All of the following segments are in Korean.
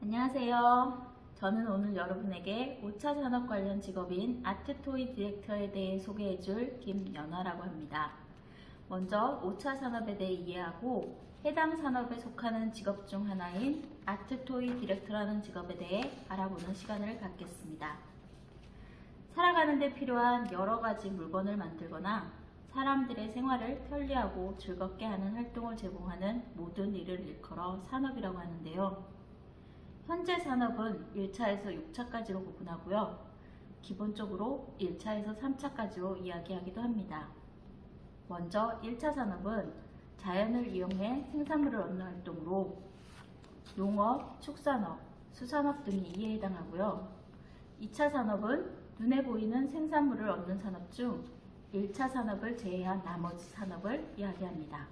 안녕하세요. 저는 오늘 여러분에게 5차 산업 관련 직업인 아트토이 디렉터에 대해 소개해줄 김연아라고 합니다. 먼저 5차 산업에 대해 이해하고 해당 산업에 속하는 직업 중 하나인 아트토이 디렉터라는 직업에 대해 알아보는 시간을 갖겠습니다. 살아가는 데 필요한 여러 가지 물건을 만들거나 사람들의 생활을 편리하고 즐겁게 하는 활동을 제공하는 모든 일을 일컬어 산업이라고 하는데요. 현재 산업은 1차에서 6차까지로 구분하고요. 기본적으로 1차에서 3차까지로 이야기하기도 합니다. 먼저 1차 산업은 자연을 이용해 생산물을 얻는 활동으로 농업, 축산업, 수산업 등이 이에 해당하고요. 2차 산업은 눈에 보이는 생산물을 얻는 산업 중 1차 산업을 제외한 나머지 산업을 이야기합니다.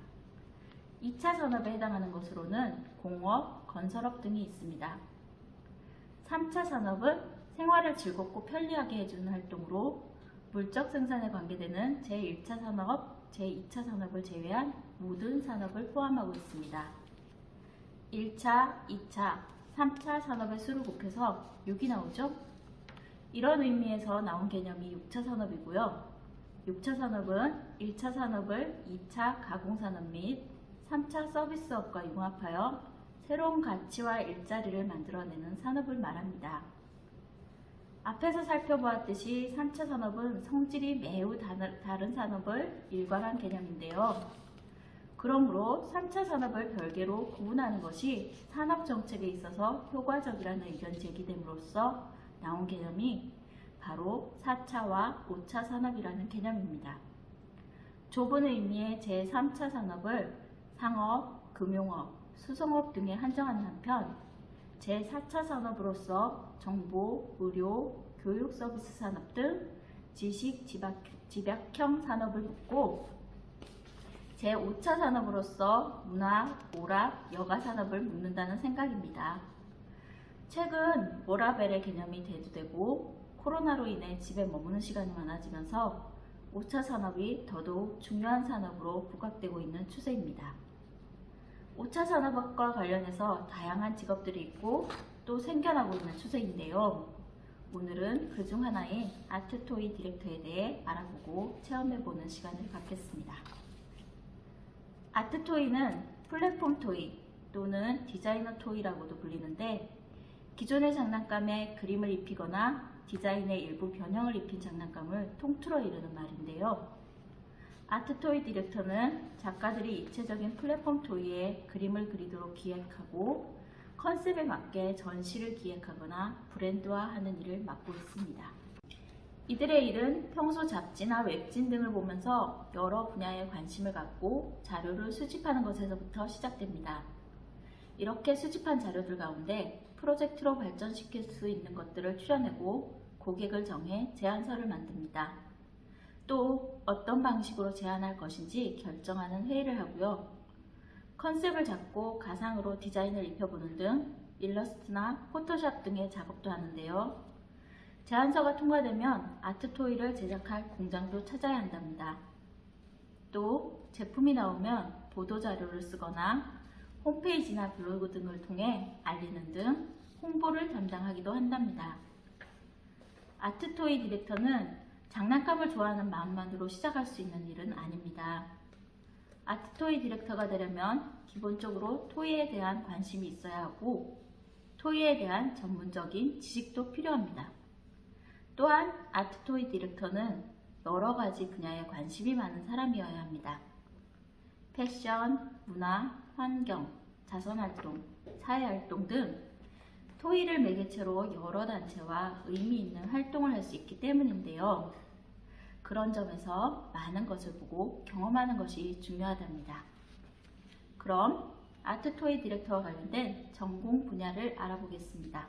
2차 산업에 해당하는 것으로는 공업, 건설업 등이 있습니다. 3차 산업은 생활을 즐겁고 편리하게 해주는 활동으로 물적 생산에 관계되는 제1차 산업, 제2차 산업을 제외한 모든 산업을 포함하고 있습니다. 1차, 2차, 3차 산업의 수를 곱해서 6이 나오죠? 이런 의미에서 나온 개념이 6차 산업이고요. 6차 산업은 1차 산업을 2차 가공산업 및 3차 서비스업과 융합하여 새로운 가치와 일자리를 만들어내는 산업을 말합니다. 앞에서 살펴보았듯이 3차 산업은 성질이 매우 다른 산업을 일관한 개념인데요. 그러므로 3차 산업을 별개로 구분하는 것이 산업정책에 있어서 효과적이라는 의견이 제기됨으로써 나온 개념이 바로 4차와 5차 산업이라는 개념입니다. 좁은 의미의 제3차 산업을 상업, 금융업, 수송업 등에 한정하는 한편 제4차 산업으로서 정보, 의료, 교육 서비스 산업 등 지식 집약형 산업을 묻고 제5차 산업으로서 문화, 오락, 여가 산업을 묻는다는 생각입니다. 최근 워라밸의 개념이 대두되고 코로나로 인해 집에 머무는 시간이 많아지면서 5차 산업이 더더욱 중요한 산업으로 부각되고 있는 추세입니다. 5차 산업과 관련해서 다양한 직업들이 있고 또 생겨나고 있는 추세인데요. 오늘은 그 중 하나인 아트토이 디렉터에 대해 알아보고 체험해보는 시간을 갖겠습니다. 아트토이는 플랫폼 토이 또는 디자이너 토이라고도 불리는데 기존의 장난감에 그림을 입히거나 디자인의 일부 변형을 입힌 장난감을 통틀어 이르는 말인데요. 아트토이 디렉터는 작가들이 입체적인 플랫폼 토이에 그림을 그리도록 기획하고 컨셉에 맞게 전시를 기획하거나 브랜드화하는 일을 맡고 있습니다. 이들의 일은 평소 잡지나 웹진 등을 보면서 여러 분야에 관심을 갖고 자료를 수집하는 것에서부터 시작됩니다. 이렇게 수집한 자료들 가운데 프로젝트로 발전시킬 수 있는 것들을 추려내고 고객을 정해 제안서를 만듭니다. 또 어떤 방식으로 제안할 것인지 결정하는 회의를 하고요. 컨셉을 잡고 가상으로 디자인을 입혀보는 등 일러스트나 포토샵 등의 작업도 하는데요. 제안서가 통과되면 아트토이를 제작할 공장도 찾아야 한답니다. 또 제품이 나오면 보도자료를 쓰거나 홈페이지나 블로그 등을 통해 알리는 등 홍보를 담당하기도 한답니다. 아트토이 디렉터는 장난감을 좋아하는 마음만으로 시작할 수 있는 일은 아닙니다. 아트토이 디렉터가 되려면 기본적으로 토이에 대한 관심이 있어야 하고 토이에 대한 전문적인 지식도 필요합니다. 또한 아트토이 디렉터는 여러 가지 분야에 관심이 많은 사람이어야 합니다. 패션, 문화, 환경, 자선활동, 사회활동 등 토이를 매개체로 여러 단체와 의미 있는 활동을 할 수 있기 때문인데요. 그런 점에서 많은 것을 보고 경험하는 것이 중요하답니다. 그럼 아트토이 디렉터와 관련된 전공 분야를 알아보겠습니다.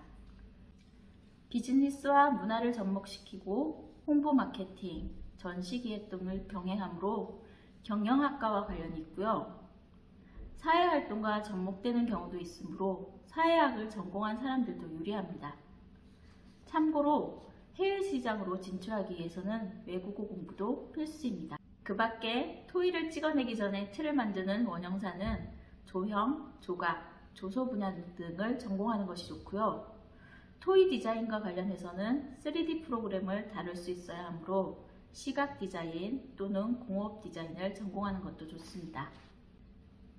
비즈니스와 문화를 접목시키고 홍보 마케팅, 전시기획 등을 병행하므로 경영학과와 관련이 있고요. 사회활동과 접목되는 경우도 있으므로 사회학을 전공한 사람들도 유리합니다. 참고로 해외 시장으로 진출하기 위해서는 외국어 공부도 필수입니다. 그 밖에 토이를 찍어내기 전에 틀을 만드는 원형사는 조형, 조각, 조소 분야 등을 전공하는 것이 좋고요. 토이 디자인과 관련해서는 3D 프로그램을 다룰 수 있어야 하므로 시각 디자인 또는 공업 디자인을 전공하는 것도 좋습니다.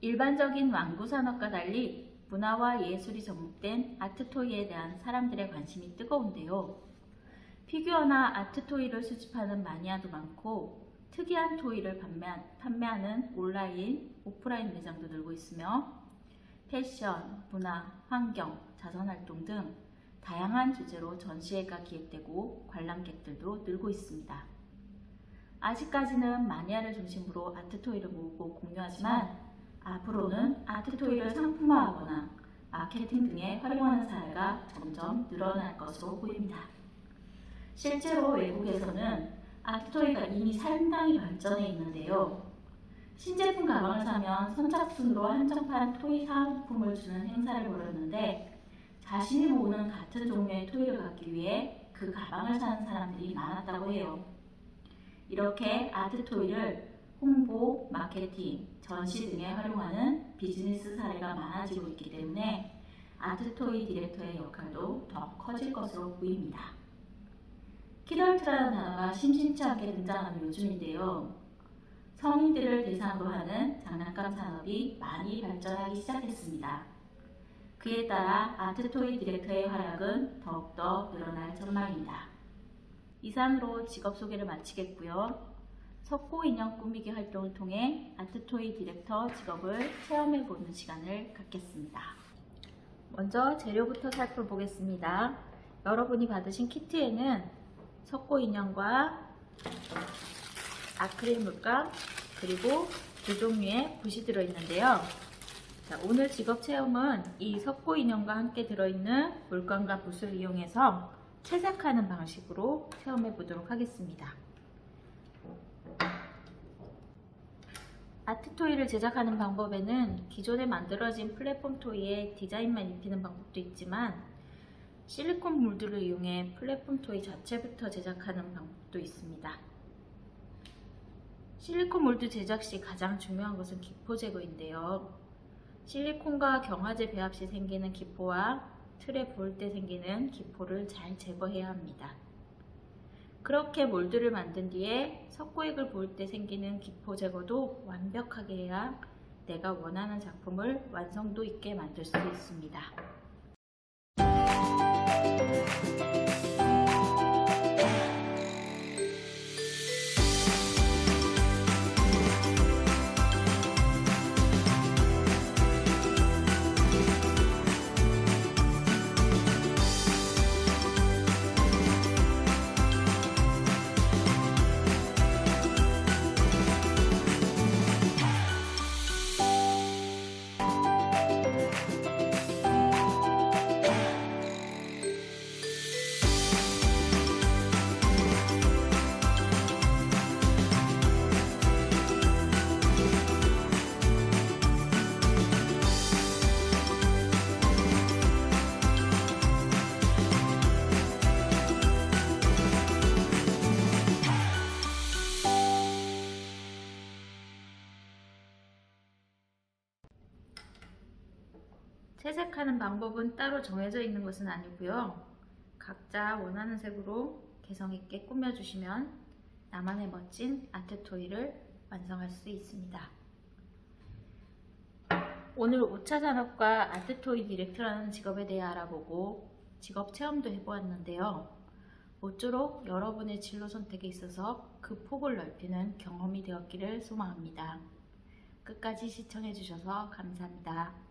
일반적인 완구 산업과 달리 문화와 예술이 접목된 아트토이에 대한 사람들의 관심이 뜨거운데요. 피규어나 아트토이를 수집하는 마니아도 많고 특이한 토이를 판매하는 온라인, 오프라인 매장도 늘고 있으며 패션, 문화, 환경, 자선활동 등 다양한 주제로 전시회가 기획되고 관람객들도 늘고 있습니다. 아직까지는 마니아를 중심으로 아트토이를 모으고 공유하지만 앞으로는 아트토이를 상품화하거나 마케팅 등에 활용하는 사례가 점점 늘어날 것으로 보입니다. 실제로 외국에서는 아트토이가 이미 상당히 발전해 있는데요. 신제품 가방을 사면 선착순으로 한정판 토이 사은품을 주는 행사를 벌였는데 자신이 모으는 같은 종류의 토이를 갖기 위해 그 가방을 사는 사람들이 많았다고 해요. 이렇게 아트토이를 홍보, 마케팅, 전시 등에 활용하는 비즈니스 사례가 많아지고 있기 때문에 아트토이 디렉터의 역할도 더 커질 것으로 보입니다. 키덜트라는 단어가 심심치 않게 등장하는 요즘인데요. 성인들을 대상으로 하는 장난감 산업이 많이 발전하기 시작했습니다. 그에 따라 아트토이 디렉터의 활약은 더욱더 늘어날 전망입니다. 이상으로 직업 소개를 마치겠고요. 석고 인형 꾸미기 활동을 통해 아트토이 디렉터 직업을 체험해보는 시간을 갖겠습니다. 먼저 재료부터 살펴보겠습니다. 여러분이 받으신 키트에는 석고 인형과 아크릴 물감 그리고 두 종류의 붓이 들어있는데요. 자, 오늘 직업 체험은 이 석고 인형과 함께 들어있는 물감과 붓을 이용해서 채색하는 방식으로 체험해 보도록 하겠습니다. 아트토이를 제작하는 방법에는 기존에 만들어진 플랫폼 토이에 디자인만 입히는 방법도 있지만 실리콘 몰드를 이용해 플랫폼 토이 자체부터 제작하는 방법도 있습니다. 실리콘 몰드 제작 시 가장 중요한 것은 기포 제거인데요. 실리콘과 경화제 배합 시 생기는 기포와 틀에 부을 때 생기는 기포를 잘 제거해야 합니다. 그렇게 몰드를 만든 뒤에 석고액을 부을 때 생기는 기포 제거도 완벽하게 해야 내가 원하는 작품을 완성도 있게 만들 수 있습니다. 채색하는 방법은 따로 정해져 있는 것은 아니고요. 각자 원하는 색으로 개성있게 꾸며주시면 나만의 멋진 아트토이를 완성할 수 있습니다. 오늘 5차 산업과 아트토이 디렉터라는 직업에 대해 알아보고 직업 체험도 해보았는데요. 모쪼록 여러분의 진로 선택에 있어서 그 폭을 넓히는 경험이 되었기를 소망합니다. 끝까지 시청해주셔서 감사합니다.